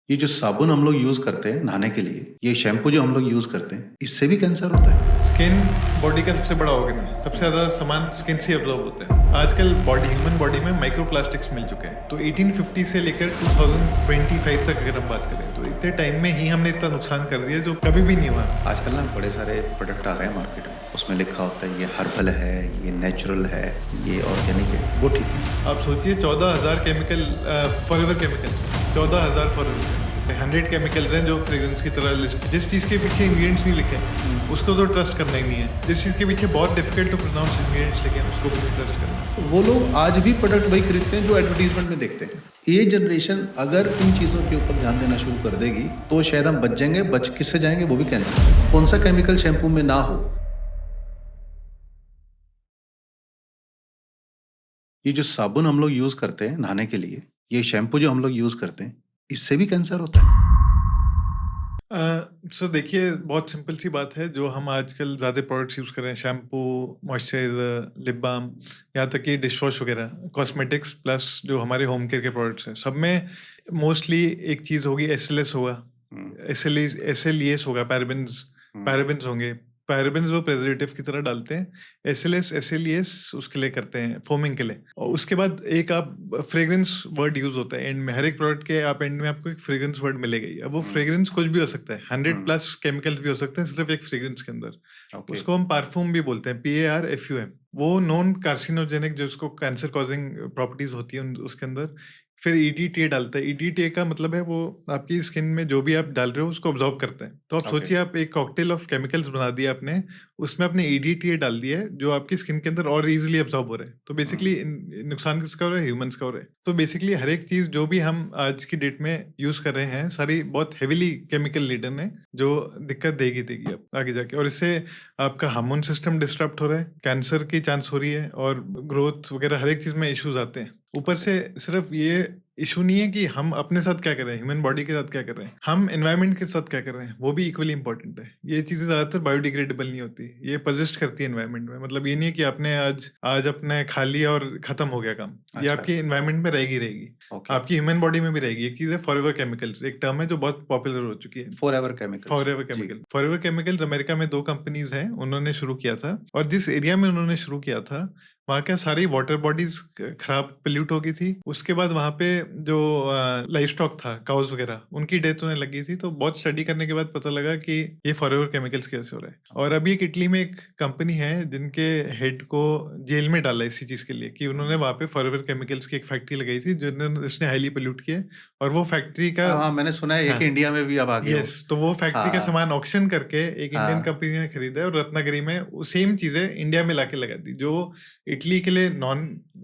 ये जो साबुन हम लोग यूज करते हैं नहाने के लिए, ये शैम्पू जो हम लोग यूज करते हैं, इससे भी कैंसर होता है। स्किन बॉडी का सबसे बड़ा ऑर्गन है। सबसे ज़्यादा सामान स्किन से एब्जॉर्ब होते हैं। आजकल ह्यूमन बॉडी में माइक्रो प्लास्टिक्स मिल चुके हैं। तो 1850 से लेकर 2025 तक अगर हम बात करें तो इतने टाइम में ही हमने इतना नुकसान कर दिया जो कभी भी नहीं हुआ। आजकल ना बड़े सारे प्रोडक्ट आ रहे हैं मार्केट में, उसमें लिखा होता है ये हर्बल है, ये नेचुरल है, ये ऑर्गेनिक है। वो ठीक है। आप सोचिए 14,000 chemical, forever chemical, 14,000 forever 100 chemicals हैं जो फ्रेग्रेंस की तरह लिस्ट। जिस चीज़ के पीछे इंग्रेडिएंट्स नहीं लिखे उसको तो ट्रस्ट करना ही नहीं है। जिस चीज़ के पीछे बहुत डिफिकल्ट टू प्रोनाउंस इंग्रेडिएंट्स लिखे हैं उसको भी नहीं ट्रस्ट करना। वो लोग आज भी प्रोडक्ट वही खरीदते हैं जो एडवर्टीजमेंट में देखते हैं। ये जनरेशन अगर इन चीज़ों के ऊपर ध्यान देना शुरू कर देगी तो शायद हम बच जाएंगे। बच किससे जाएंगे? वो भी कैंसर से। कौन सा केमिकल शैम्पू में ना हो। ये जो साबुन हम लोग यूज करते हैं नहाने के लिए, ये शैम्पू जो हम लोग यूज करते हैं, इससे भी कैंसर होता है। सो देखिए, बहुत सिंपल सी बात है। जो हम आजकल ज़्यादा प्रोडक्ट्स यूज़ कर रहे हैं, शैम्पू, मॉइस्चराइज़र, लिप बाम, यहाँ तक कि डिश वॉश वगैरह, कॉस्मेटिक्स प्लस जो हमारे होम केयर के प्रोडक्ट्स हैं, सब में मोस्टली एक चीज़ होगी, एसएलएस होगा, एसएलईएस होगा, पैराबेन्स पैराबेन्स होंगे। पैराबेन्स वो प्रिजर्वेटिव की तरह डालते हैं। एसएलएस, एसएलईएस उसके लिए करते हैं, फोमिंग के लिए। और उसके बाद एक आप फ्रेग्रेंस वर्ड यूज़ होता है एंड में। हर एक प्रोडक्ट के आप एंड में आपको एक फ्रेग्रेंस वर्ड मिलेगा ही। अब वो फ्रेग्रेंस कुछ भी हो सकता है, 100 प्लस केमिकल्स भी हो सकते हैं सिर्फ एक फ्रेग्रेंस के अंदर। ओके। उसको हम पारफ्यूम भी बोलते हैं, PARFUM। वो नॉन कार्सिनोजेनिक, जो उसको कैंसर कॉजिंग प्रॉपर्टीज होती है उसके अंदर। फिर EDTA डालता है। EDTA का मतलब है वो आपकी स्किन में जो भी आप डाल रहे हो उसको ऑब्जॉर्व करते हैं। तो आप Okay. सोचिए, आप एक कॉकटेल ऑफ केमिकल्स बना दिया आपने, उसमें आपने EDTA डाल दिया है जो आपकी स्किन के अंदर और इजीली ऑब्जॉर्व हो रहा है। तो बेसिकली नुकसान किसका हो रहा है? ह्यूमंस का हो रहा है। तो बेसिकली हर एक चीज़ जो भी हम आज की डेट में यूज़ कर रहे हैं, सारी बहुत हेविली केमिकल लीडन है जो दिक्कत देगी अब आगे जाके। और इससे आपका हार्मोन सिस्टम डिस्टर्ब हो रहा है, कैंसर की चांस हो रही है और ग्रोथ वगैरह हर एक चीज़ में इश्यूज आते हैं। ऊपर से सिर्फ ये इशू नहीं है कि हम अपने साथ क्या कर रहे हैं, ह्यूमन बॉडी के साथ क्या कर रहे हैं, हम एनवायरनमेंट के साथ क्या कर रहे हैं, वो भी इक्वली इंपॉर्टेंट है। ये चीज़ें ज़्यादातर बायोडिग्रेडेबल नहीं होती, ये परसिस्ट करती है एनवायरनमेंट में। मतलब ये नहीं है कि आपने आज अपने खा लिया और खत्म हो गया काम। ये अच्छा। आपकी एनवायरनमेंट में रहेगी, ओके। आपकी ह्यूमन बॉडी में भी रहेगी। एक चीज़ है फॉरएवर केमिकल्स, एक टर्म है जो बहुत पॉपुलर हो चुकी है, forever chemicals. Forever chemicals. America में 2 कंपनीज हैं, उन्होंने शुरू किया था। और जिस एरिया में उन्होंने शुरू किया था वहाँ क्या सारी वाटर बॉडीज खराब पोल्यूट हो गई थी। उसके बाद वहाँ पे जो लाइफ स्टॉक था, काउज वगैरह, उनकी डेथ होने लगी थी। तो बहुत स्टडी करने के बाद पता लगा कि ये फॉरएवर केमिकल्स कैसे हो रहा है। और अभी एक इटली में एक कंपनी है जिनके हेड को जेल में डाला इसी चीज के लिए कि उन्होंने वहाँ पे फॉरएवर केमिकल्स की एक फैक्ट्री लगाई थी जिसने हाईली पोल्यूट किया। और वो फैक्ट्री का हाँ, मैंने सुना है हाँ, कि इंडिया में भी अब आ गया हो। यस, तो वो फैक्ट्री का हाँ। सामान ऑक्शन करके एक इंडियन हाँ। कंपनी ने खरीदा है और रत्नागिरी में वो सेम चीजें इंडिया में लाके लगा दी। जो इटली के लिए नॉन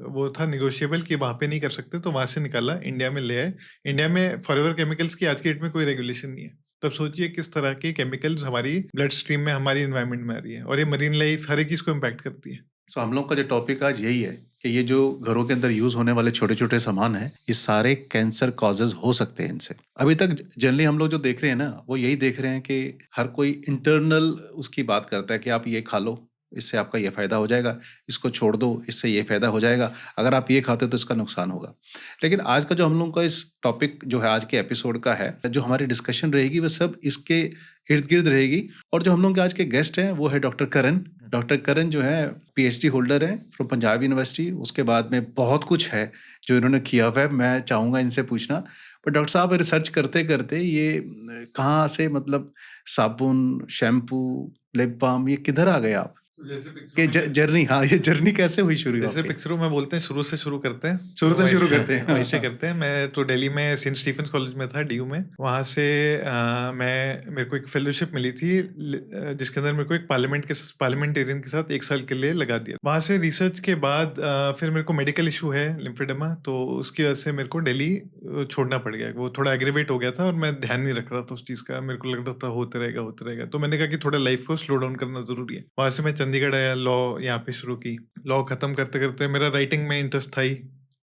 वो था निगोशिएबल कि वहां पे नहीं कर सकते, तो वहां से निकाला, इंडिया में ले आए। इंडिया में फॉरएवर केमिकल्स की आज की डेट में कोई रेगुलेशन नहीं है। तब सोचिए किस तरह के केमिकल्स हमारी ब्लड स्ट्रीम में, हमारी एनवायरनमेंट में आ रही है। और ये मरीन लाइफ, हर एक चीज को इम्पैक्ट करती है। सो हम लोग का जो टॉपिक आज यही है कि ये जो घरों के अंदर यूज होने वाले छोटे छोटे सामान हैं, ये सारे कैंसर कॉजेज हो सकते हैं इनसे। अभी तक जनरली हम लोग जो देख रहे हैं ना, वो यही देख रहे हैं कि हर कोई इंटरनल उसकी बात करता है कि आप ये खा लो, इससे आपका ये फायदा हो जाएगा, इसको छोड़ दो, इससे ये फायदा हो जाएगा, अगर आप ये खाते हो तो इसका नुकसान होगा। लेकिन आज का जो हम लोग का इस टॉपिक जो है आज के एपिसोड का है, जो हमारी डिस्कशन रहेगी वो सब इसके इर्द गिर्द रहेगी। और जो हम लोग के आज के गेस्ट हैं वो है डॉक्टर करण। डॉक्टर करण जो है PhD होल्डर है फ्रॉम पंजाब यूनिवर्सिटी। उसके बाद में बहुत कुछ है जो इन्होंने किया हुआ है, मैं चाहूँगा इनसे पूछना। पर डॉक्टर साहब रिसर्च करते करते ये कहाँ से, मतलब साबुन, शैम्पू, लिप बाम, ये किधर आ गए आप? कि जर्नी, हाँ, ये जर्नी कैसे हुई शुरू? जैसे पिक्चरों में बोलते हैं, शुरू से शुरू करते हैं। शुरू से शुरू करते हैं। वैसे करते हैं। मैं तो दिल्ली में सेंट स्टीफेंस कॉलेज में था, DU में। वहाँ से मेरे को एक फेलोशिप मिली थी जिसके अंदर मेरे को एक पार्लियामेंटेरियन के साथ 1 साल के लिए लगा दिया। वहाँ से रिसर्च के बाद फिर मेरे को मेडिकल इशू है, लिम्फेडेमा, तो उसकी वजह से मेरे को दिल्ली छोड़ना पड़ गया। वो थोड़ा एग्रीवेट हो गया था और मैं ध्यान नहीं रख रहा था उस चीज़ का। मेरे को लग रहा था होते रहेगा। तो मैंने कहा कि थोड़ा लाइफ को स्लो डाउन करना जरूरी है। वहाँ से मैं चंडीगढ़ आया, लॉ यहाँ पे शुरू की। लॉ खत्म करते करते मेरा राइटिंग में इंटरेस्ट था ही,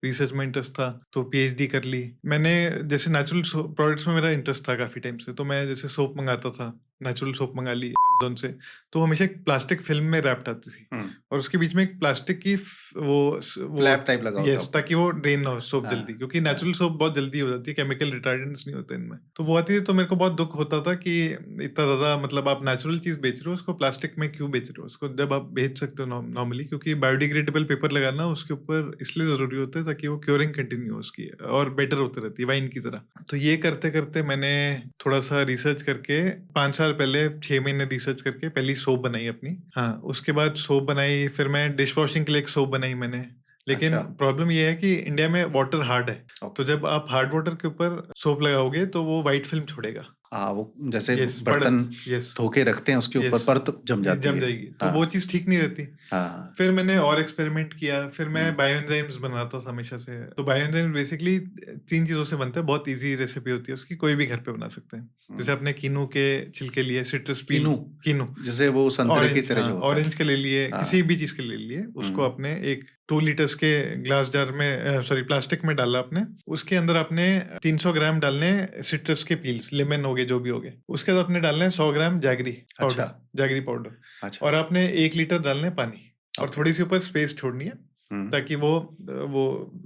रिसर्च में इंटरेस्ट था, तो PhD कर ली मैंने। जैसे नेचुरल प्रोडक्ट्स में मेरा इंटरेस्ट था काफ़ी टाइम से, तो मैं जैसे सोप मंगाता था, नेचुरल सोप मंगा ली अमेज़न से, तो हमेशा एक प्लास्टिक फ़िल्म में रैप्ड आती थी और उसके बीच में एक प्लास्टिक की वो फ्लैप टाइप लगा होता यस, है। ताकि वो ड्रेन ना हो सोप हाँ, जल्दी, क्योंकि हाँ। नेचुरल सोप बहुत जल्दी हो जाती है, केमिकल रिटार्डेंट्स नहीं होते इनमें। तो वो आती थी, तो मेरे को बहुत दुःख होता था कि इतना ज़्यादा, मतलब आप नेचुरल चीज़ बेच रहे हो, उसको प्लास्टिक में क्यों बेच रहे हो? उसको जब आप बेच सकते हो नॉर्मली, क्योंकि बायोडिग्रेडेबल पेपर लगाना उसके ऊपर इसलिए ज़रूरी होता है ताकि वो क्योरिंग कंटिन्यू हो उसकी और बेटर होती रहती है वाइन की तरह। तो ये करते-करते मैंने थोड़ा-सा रिसर्च करके 5 साल पहले 6 महीने रिसर्च करके पहली सोप बनाई अपनी। हाँ, उसके बाद सोप बनाई, फिर मैं डिश वॉशिंग के लिए एक सोप बनाई मैंने। लेकिन अच्छा। प्रॉब्लम ये है कि इंडिया में वाटर हार्ड है, तो ओके। जब आप हार्ड वाटर के ऊपर सोप लगाओगे तो वो व्हाइट फिल्म छोड़ेगा। हाँ, वो जैसे यस, बर्तन यस, धो के रखते हैं उसके ऊपर यस, परत जम ये जाती जम है। जाएगी, तो वो हाँ, चीज़ ठीक नहीं रहती। हाँ। फिर मैंने और एक्सपेरिमेंट किया, फिर मैं हुँ, बायोएंजाइम्स बनाता था हमेशा से। तो बायोएंजाइम्स बेसिकली 3 चीज़ों से बनते हैं, बहुत ईज़ी रेसिपी होती है उसकी, कोई भी घर पे बना सकते हैं। हुँ। जैसे आपने कीनू के छिलके लिए, सिट्रस पील, किनु, कीनू, जैसे वो संतरे की ऑरेंज, तरह जो हाँ, होता है। ऑरेंज के ले लिए, हाँ, किसी भी चीज़ के ले लिए, उसको हुँ, आपने एक 2 लीटर्स के ग्लास जार में सॉरी प्लास्टिक में डाला आपने। उसके अंदर आपने 300 ग्राम डालने सिट्रस के पील्स, लेमन हो गए, जो भी हो गए। उसके बाद आपने डालने हैं 100 ग्राम अच्छा, जैगरी पाउडर अच्छा, और आपने 1 लीटर डालना है पानी और ओके। थोड़ी-सी ऊपर स्पेस छोड़नी है, हुँ, ताकि वो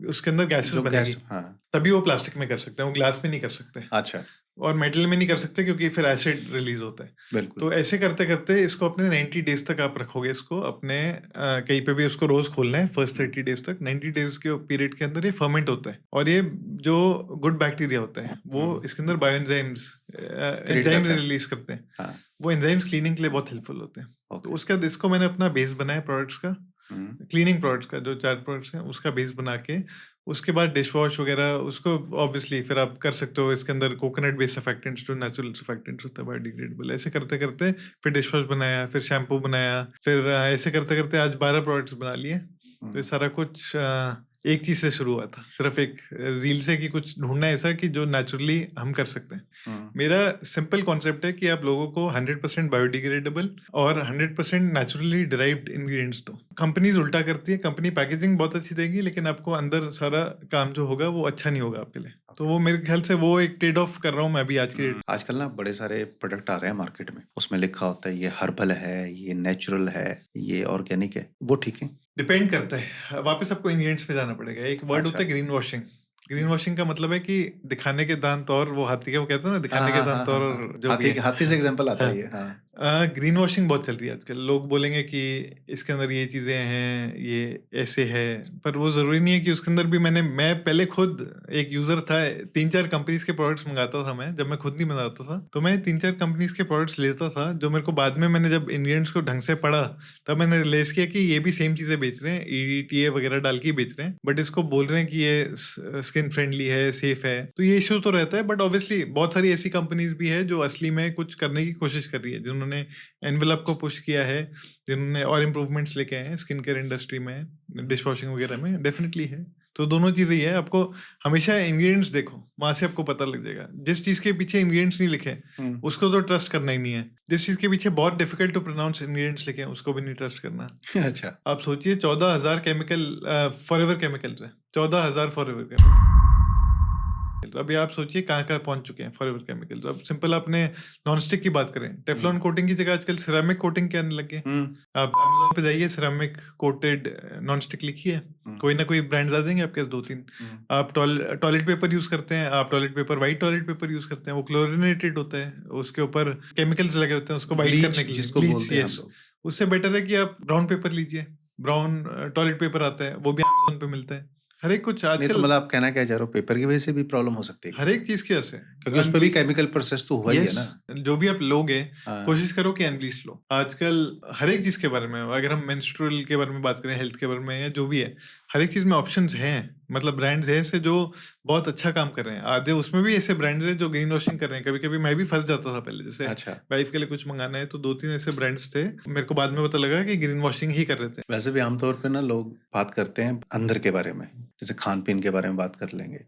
उसके अंदर गैसेज़ जो बनेगी, गैस हाँ, तभी वो प्लास्टिक में कर सकते हैं, वो ग्लास में नहीं कर सकते। अच्छा, और मेटल में नहीं कर सकते क्योंकि फिर एसिड रिलीज़ होता है। बिल्कुल। तो ऐसे करते-करते इसको अपने 90 डेज़ तक आप रखोगे इसको अपने कहीं पे भी उसको रोज़ खोलना है फर्स्ट हुँ, 30 डेज़ तक। 90 डेज़ के पीरियड के अंदर ये फर्मेंट होता है और ये जो गुड बैक्टीरिया होते हैं, वो हुँ, इसके अंदर बायोएंजाइम्स क्रिएट एंजाइम्स करता है। रिलीज़ करते हैं। हाँ, वो एंजाइम्स क्लीनिंग के लिए बहुत हेल्पफुल होते हैं। तो ओके। उसके बाद इसको मैंने अपना बेस बनाया प्रोडक्ट्स का, हुँ, क्लीनिंग प्रोडक्ट्स का, जो 4 प्रोडक्ट्स हैं उसका बेस बना के, उसके बाद डिश वॉश वगैरह उसको ऑब्वियसली फिर आप कर सकते हो इसके अंदर कोकोनट बेस्ड सर्फेक्टेंट्स, जो नेचुरल सर्फेक्टेंट्स होता है बायोडिग्रेडेबल। ऐसे करते-करते फिर डिश वॉश बनाया, फिर शैम्पू बनाया, फिर ऐसे करते-करते आज 12 प्रोडक्ट्स बना लिए। तो ये हुँ, सारा कुछ एक चीज़ से शुरू हुआ था, सिर्फ़ एक रील से, कि कुछ ढूँढना है ऐसा कि जो नेचुरली हम कर सकते हैं। हुँ, मेरा सिंपल कॉन्सेप्ट है कि आप लोगों को 100% बायोडिग्रेडेबल और 100% नेचुरली डिराइव्ड इंग्रेडिएंट्स दो। कंपनीज़ उल्टा करती है, कंपनी पैकेजिंग बहुत अच्छी देगी लेकिन आपको अंदर सारा काम जो होगा वो अच्छा नहीं होगा आपके लिए। तो ओके। वो मेरे ख्याल से वो एक ट्रेड ऑफ कर रहा हूँ मैं अभी आज के डेट। आजकल ना बड़े सारे प्रोडक्ट आ रहे हैं मार्केट में, उसमें लिखा होता है ये हर्बल है, ये नेचुरल है, ये ऑर्गेनिक है, वो ठीक है? डिपेंड करता है, वापस आपको इंग्रेडिएंट्स पे जाना पड़ेगा। एक वर्ड होता अच्छा। है ग्रीन वॉशिंग। ग्रीन वॉशिंग का मतलब है कि दिखाने के दांत और वो हाथी का, वो कहते हैं ना, हाँ, दिखाने के हाँ, हाँ, दांत हाँ, और हाँ। जो भी है। हाथी से एग्ज़ाम्पल आता हाँ। है ये, हाँ। ग्रीन वॉशिंग बहुत चल रही है आजकल। लोग बोलेंगे कि इसके अंदर ये चीज़ें हैं, ये ऐसे है, पर वो ज़रूरी नहीं है कि उसके अंदर भी मैं पहले खुद एक यूज़र था, 3-4 कंपनीज़ के प्रोडक्ट्स मँगाता था मैं, जब मैं खुद नहीं बनाता था। तो मैं 3-4 कंपनीज़ के प्रोडक्ट्स लेता था, जो मेरे को बाद में मैंने जब इंग्रीडिएंट्स को ढंग से पढ़ा, तब मैंने रियलाइज़ किया कि ये भी सेम चीज़ें बेच रहे हैं, ईडीटीए वगैरह डाल के ही बेच रहे हैं, बट इसको बोल रहे हैं कि ये स्किन फ्रेंडली है, सेफ है। तो ये इश्यू तो रहता है, बट ऑब्वियसली बहुत सारी ऐसी कंपनीज़ भी है जो असली में कुछ करने की कोशिश कर रही है, जिन्होंने एनवेलप को पुश किया है, जिन्होंने और इम्प्रूवमेंट्स लेके आए हैं स्किन केयर इंडस्ट्री में, डिश वॉशिंग वगैरह में, डेफिनेटली है। तो दोनों चीज़ें ही है, आपको हमेशा इंग्रेडिएंट्स देखो, वहाँ से आपको पता लग जाएगा। जिस चीज़ के पीछे इंग्रेडिएंट्स नहीं लिखे, हुँ। उसको तो ट्रस्ट करना ही नहीं है। जिस चीज़ के पीछे बहुत डिफिकल्ट टू प्रोनाउंस इंग्रेडिएंट्स लिखे हैं, उसको भी नहीं ट्रस्ट करना। अच्छा। आप सोचिए 14,000 केमिकल फॉरएवर केमिकल्स हैं, 14,000 फॉरएवर केमिकल। तो अभी आप सोचिए कहाँ-कहाँ पहुँच चुके हैं फॉरएवर केमिकल्स। अब सिंपल अपने नॉन-स्टिक की बात करें, टेफ्लॉन हुँ, कोटिंग की जगह आजकल सिरेमिक कोटिंग के आने लग गए। हुँ, आप अमेज़न पे जाइए, सिरेमिक कोटेड नॉन-स्टिक लिखिए, हुँ, कोई ना कोई ब्रांड्स आ जाएँगे आपके पास 2-3। हुँ। आप टॉयलेट पेपर यूज़ करते हैं, आप toilet paper, white toilet paper use करते हैं, वो क्लोरिनेटेड होता है, उसके ऊपर केमिकल्स लगे होते हैं उसको व्हाइट ब्लीच करने के लिए, जिसको ब्लीच, बोलते हैं हम यस। लोग। उससे बेटर है कि आप ब्राउन पेपर लीजिए, ब्राउन टॉयलेट पेपर आता है, वो भी अमेज़न पे मिलता है। हर एक कुछ नहीं तो आजकल, मतलब आप कहना क्या चाह रहे हो पेपर की वजह से भी प्रॉब्लम हो सकती है क्या? हर एक चीज़ की वजह से क्योंकि उसपे भी अनब्लीच। केमिकल प्रोसेस तो हुआ ही है यस, ना? जो भी आप लोगे, हाँ, कोशिश करो कि अनब्लीच लो। आजकल हर एक चीज़ के बारे में, अगर हम मेंस्ट्रुअल के बारे में बात करें, हेल्थ के बारे में या जो भी है, हर एक चीज़ में ऑप्शंस हैं। मतलब ब्रांड्स हैं ऐसे जो बहुत अच्छा काम कर रहे हैं। आधे उसमें भी ऐसे ब्रांड्स हैं जो ग्रीन वॉशिंग कर रहे हैं। कभी-कभी मैं भी फँस जाता था पहले, जैसे अच्छा। वाइफ़ के लिए कुछ मँगाना है तो 2-3 ऐसे ब्रांड्स थे। मेरे को बाद में पता लगा कि ग्रीन वॉशिंग ही कर रहे थे। वैसे भी आम तौर पे ना लोग बात करते हैं अंदर के बारे में, जैसे खान-पीन के बारे में बात कर लेंगे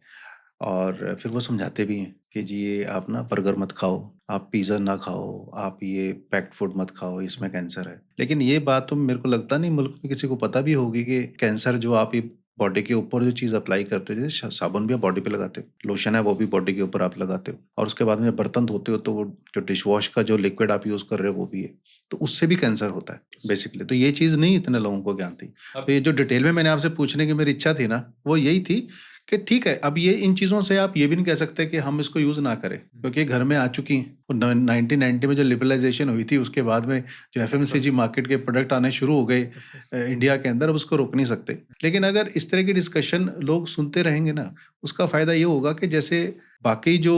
और फिर वो समझाते भी हैं कि जी ये आप ना बर्गर मत खाओ, आप पिज़्ज़ा ना खाओ, आप ये पैक्ड फूड मत खाओ, इसमें कैंसर है। लेकिन ये बात तो मेरे को लगता नहीं मुल्क में किसी को पता भी होगी कि कैंसर जो आप ये बॉडी के ऊपर जो चीज़ अप्लाई करते हो, जैसे साबुन भी आप बॉडी पे लगाते हो, लोशन है वो भी बॉडी के ऊपर आप लगाते हो, और उसके बाद में जब बर्तन धोते हो तो वो जो डिश वॉश का जो लिक्विड आप यूज़ कर रहे हो वो भी है, तो उससे भी कैंसर होता है बेसिकली। तो ये चीज़ नहीं इतने लोगों को ज्ञान थी। तो ये जो डिटेल में मैंने आपसे पूछने की मेरी इच्छा थी ना, वो यही थी कि ठीक है, अब ये इन चीज़ों से आप ये भी नहीं कह सकते कि हम इसको यूज़ ना करें, क्योंकि घर में आ चुकी हैं। 1990 में जो लिबरलाइजेशन हुई थी उसके बाद में जो एफएमसीजी मार्केट के प्रोडक्ट आने शुरू हो गए इंडिया के अंदर, अब उसको रोक नहीं सकते। लेकिन अगर इस तरह की डिस्कशन लोग सुनते रहेंगे ना, उसका फ़ायदा ये होगा कि जैसे बाकी जो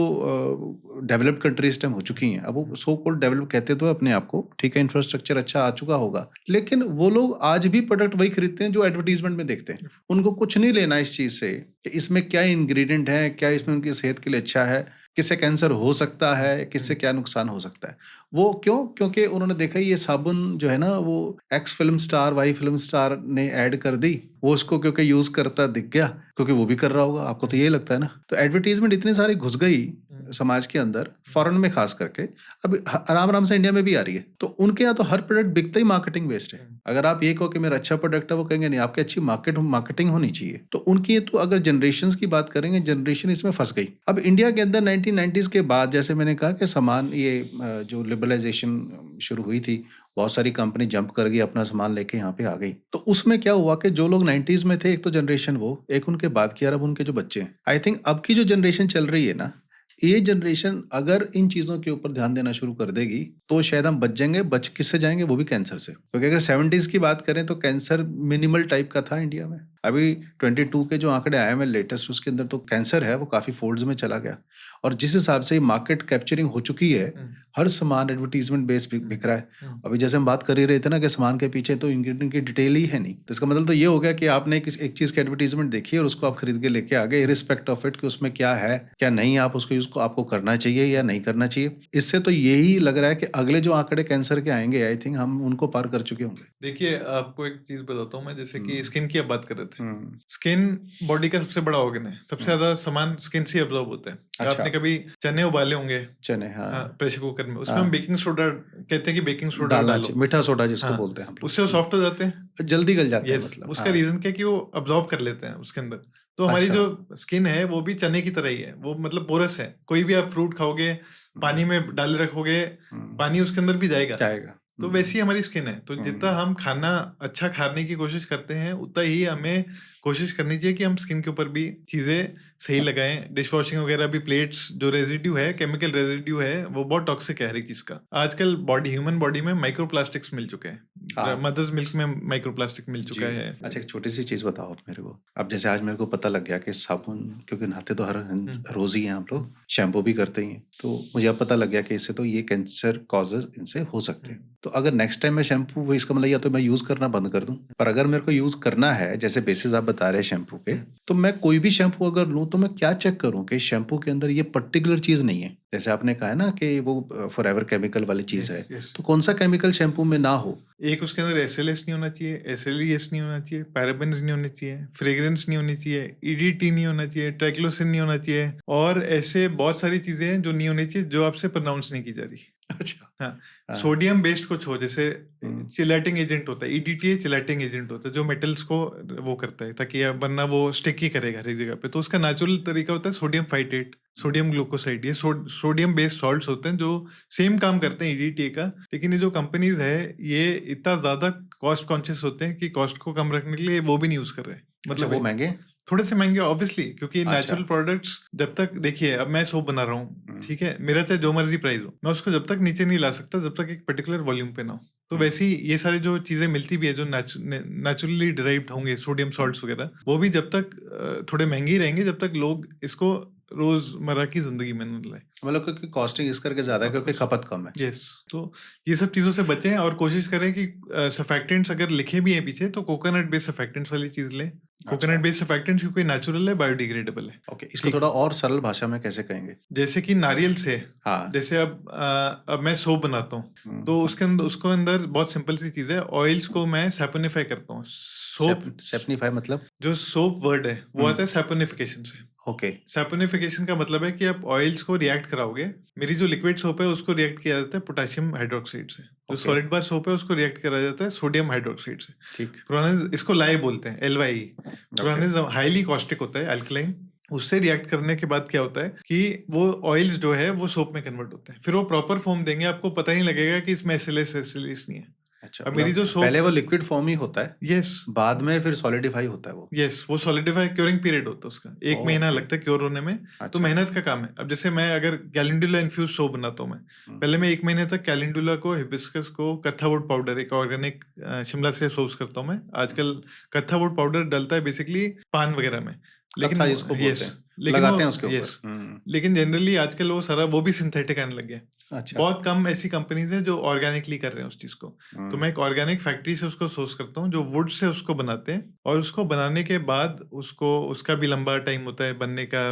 डेवलप्ड कंट्रीज टाइम हो चुकी हैं, अब वो सो कॉल्ड डेवलप कहते तो अपने आप को, ठीक है, इंफ्रास्ट्रक्चर अच्छा आ चुका होगा, लेकिन वो लोग आज भी प्रोडक्ट वही खरीदते हैं जो एडवर्टीजमेंट में देखते हैं। उनको कुछ नहीं लेना इस चीज़ से कि इसमें क्या इंग्रेडिएंट है, क्या इसमें उनकी सेहत के लिए अच्छा है, किससे कैंसर हो सकता है, किससे क्या नुकसान हो सकता है। वो क्यों? क्योंकि उन्होंने देखा ये साबुन जो है ना, वो X film star, Y film star ने ऐड कर दी, वो उसको क्योंकि यूज करता दिख गया, क्योंकि वो भी कर रहा होगा, आपको तो यही लगता है ना। तो एडवर्टीजमेंट इतनी सारी घुस गई समाज के अंदर, फॉरेन में खास करके, अब आराम आराम से इंडिया में भी आ रही है। तो उनके यहाँ तो हर प्रोडक्ट बिकता ही मार्केटिंग बेस्ड है। अगर आप ये कहो कि मेरा अच्छा प्रोडक्ट है, वो कहेंगे नहीं, आपकी अच्छी मार्केटिंग होनी चाहिए। तो उनकी तो अगर जनरेशंस की बात करेंगे, जनरेशन इसमें फंस गई। अब इंडिया के अंदर 1990s के बाद, जैसे मैंने कहा कि सामान ये जो लिबरलाइजेशन शुरू हुई थी, बहुत सारी कंपनी जंप कर गई, अपना सामान लेके यहाँ पे आ गई। तो उसमें क्या हुआ कि जो लोग 90s में थे, एक तो जनरेशन वो, एक उनके बाद की, अब उनके जो बच्चे हैं, आई थिंक अब की जो जनरेशन चल रही है ना, ये जनरेशन अगर इन चीज़ों के ऊपर ध्यान देना शुरू कर देगी तो शायद हम बच जाएंगे। बच किससे जाएंगे? वो भी कैंसर से। क्योंकि अगर 70s की बात करें तो कैंसर मिनिमल टाइप का था इंडिया में। अभी 22 के जो आंकड़े आए हैं लेटेस्ट, उसके अंदर तो कैंसर है वो काफ़ी फोल्ड्स में चला गया। और जिस हिसाब से मार्केट कैप्चरिंग हो चुकी है, हर सामान एडवर्टीजमेंट बेस बिक रहा है। अभी जैसे हम बात कर ही रहे थे ना कि सामान के पीछे तो इंग्रेडिएंट की डिटेल ही है नहीं, तो इसका मतलब तो ये हो गया कि आपने एक चीज़ की एडवर्टीजमेंट देखी और उसको आप खरीद के लेके आ गए, इरिस्पेक्ट ऑफ इट कि उसमें क्या है क्या नहीं, आप उसको यूज को आपको करना चाहिए या नहीं करना चाहिए। इससे तो यही लग रहा है कि अगले जो आंकड़े कैंसर के आएंगे, आई थिंक हम उनको पार कर चुके होंगे। देखिए, आपको एक चीज बताता हूँ मैं, जैसे कि स्किन की आप बात कर रहे थे। स्किन बॉडी का सबसे बड़ा ऑर्गन है, सबसे ज्यादा सामान स्किन से अब्जॉर्ब होता है। अच्छा। आपने कभी चने उबाले होंगे चने, हाँ, प्रेशर कुकर में, उसमें हाँ। हम बेकिंग सोडा कहते हैं कि बेकिंग सोडा डालना डालो, चाहिए, मीठा सोडा जिसको हाँ, बोलते हैं हम लोग। उससे वो सॉफ्ट हो जाते हैं, जल्दी गल जाते हैं यस। मतलब। उसका हाँ। रीजन क्या है कि वो अब्जॉर्ब कर लेते हैं उसके अंदर। तो हमारी अच्छा। जो स्किन है वो भी चने की तरह ही है, वो मतलब पोरस है। कोई भी आप फ्रूट खाओगे, पानी में डाले रखोगे, पानी उसके अंदर भी जाएगा। जाएगा। तो वैसी हमारी स्किन है। तो जितना हम खाना अच्छा खाने की कोशिश करते हैं, उतना ही हमें कोशिश करनी चाहिए कि हम स्किन के ऊपर भी चीजें सही लगाएं। डिश वॉशिंग वगैरह भी, प्लेट्स जो रेजिड्यू है, केमिकल रेजिड्यू है, वो बहुत टॉक्सिक है हर एक चीज का। आजकल ह्यूमन बॉडी में माइक्रो प्लास्टिक्स मिल चुके हैं, मदर्स मिल्क में माइक्रो प्लास्टिक मिल चुका है। अच्छा, एक छोटी सी चीज बताओ आप मेरे को। अब जैसे आज मेरे को पता लग गया कि साबुन, क्योंकि नहाते तो हर रोज ही हैं हम लोग, शैम्पू भी करते ही हैं, तो मुझे अब पता लग गया कि इससे तो ये कैंसर कॉजेज इनसे हो सकते हैं। तो अगर नेक्स्ट टाइम मैं शैम्पू, इसका मतलब या तो मैं यूज करना बंद कर दूं, पर अगर मेरे को यूज करना है, जैसे बेसिस आप बता रहे हैं शैम्पू के, तो मैं कोई भी शैम्पू अगर लूं तो मैं क्या चेक करूं कि शैम्पू के अंदर ये पर्टिकुलर चीज नहीं है? जैसे आपने कहा है ना कि वो फॉरएवर केमिकल वाली चीज है, तो कौन सा केमिकल शैम्पू में ना हो? एक, उसके अंदर SLS नहीं होना चाहिए, SLES नहीं होना चाहिए, पैराबेन्स नहीं होने चाहिए, फ्रेग्रेंस नहीं होनी चाहिए, EDT नहीं होना चाहिए, ट्राइक्लोसिन नहीं होना चाहिए, और ऐसे बहुत सारी चीजें हैं जो नहीं होनी चाहिए, जो आपसे प्रोनाउंस नहीं की जा रही। अच्छा। हाँ, सोडियम बेस्ड कुछ हो, जैसे चिलेटिंग एजेंट होता है, EDTA चिलेटिंग एजेंट होता है, जो मेटल्स को वो करता है ताकि वरना वो स्टिक ही करेगा हर एक जगह पे। तो उसका नेचुरल तरीका होता है सोडियम फाइटेट, सोडियम ग्लूकोसाइड। ये सोडियम बेस्ड सॉल्ट्स होते हैं जो सेम काम करते हैं EDTA का। लेकिन ये जो कंपनीज है, ये इतना ज्यादा कॉस्ट कॉन्शियस होते हैं कि कॉस्ट को कम रखने के लिए वो भी नहीं यूज कर रहे। मतलब वो महंगे, थोड़े से महंगे ऑब्वियसली, क्योंकि अच्छा। नेचुरल प्रोडक्ट्स जब तक, देखिए अब मैं सोप बना रहा हूँ, ठीक है, मेरा चाहे जो मर्जी प्राइस हो, मैं उसको जब तक नीचे नहीं ला सकता जब तक एक पर्टिकुलर वॉल्यूम पे ना हो। तो वैसे ही ये सारी जो चीजें मिलती भी है जो नेचुरली डिराइव्ड होंगे, सोडियम सॉल्ट्स वगैरह, वो भी जब तक थोड़े महंगे ही रहेंगे जब तक लोग इसको रोजमर्रा की जिंदगी में न लाए। मतलब क्योंकि कॉस्टिंग इस करके ज्यादा है, क्योंकि खपत कम है। यस। तो ये सब चीजों से बचें और कोशिश करें कि सर्फेक्टेंट्स अगर लिखे भी हैं पीछे, तो कोकोनट बेस्ड सर्फेक्टेंट्स वाली चीज लें। कोकोनट बेस्ड सर्फेक्टेंट्स क्योंकि नेचुरल है, बायोडिग्रेडेबल है। ओके, इसको थोड़ा और सरल भाषा में कैसे कहेंगे? जैसे कि नारियल से, हाँ। जैसे अब मैं सोप बनाता हूँ, तो उसको अंदर बहुत सिंपल सी चीज है, ऑयल्स को मैं सैपोनिफाई करता हूँ। सोप सैपनिफाई मतलब? जो सोप वर्ड है वो आता है सैपोनिफिकेशन से। ओके, सैपोनिफिकेशन का मतलब है कि आप ऑयल्स को रिएक्ट कराओगे। मेरी जो लिक्विड सोप है उसको रिएक्ट किया जाता है पोटेशियम हाइड्रोक्साइड से। जो ओके, सॉलिड बार सोप है उसको रिएक्ट करा जाता है सोडियम हाइड्रोक्साइड से। ठीक, पुराने इसको लाए बोलते हैं, LYE। ओके, पुराने हाईली कॉस्टिक होता है, अल्कलाइन। उससे रिएक्ट करने के बाद क्या होता है कि वो ऑयल्स जो है वो सोप में कन्वर्ट होते हैं, फिर वो प्रॉपर फॉर्म देंगे, आपको पता ही लगेगा कि इसमें एसिलिस नहीं है। अच्छा, अब मेरी मतलब जो सोप, पहले वो लिक्विड फॉर्म ही होता है, यस बाद में फिर सॉलिडिफाई होता है वो। यस, वो सॉलिडिफाई क्योरिंग पीरियड होता है उसका, 1 महीना ओके, लगता है क्योर होने में। तो अच्छा, मेहनत का काम है। अब जैसे मैं अगर कैलेंडुला इन्फ्यूज सोप बनाता हूँ मैं, हुँ, पहले मैं 1 महीने तक कैलेंडुला को, हिबिस्कस को, कत्था वुड पाउडर, एक ऑर्गेनिक शिमला से सोर्स करता हूँ मैं। आजकल कत्था वुड पाउडर डलता है बेसिकली पान वगैरह में, लेकिन कत्था जिसको बोलते यस, हैं, लेकिन लगाते वो हैं उसके ऊपर। यस, लेकिन जनरली आजकल वो सारा वो भी सिंथेटिक आने लग गया है। अच्छा, बहुत कम ऐसी कंपनीज हैं जो ऑर्गेनिकली कर रहे हैं उस चीज को। तो मैं एक ऑर्गेनिक फैक्ट्री से उसको सोर्स करता हूँ जो वुड से उसको बनाते हैं, और उसको बनाने के बाद उसको, उसका भी लंबा टाइम होता है बनने का।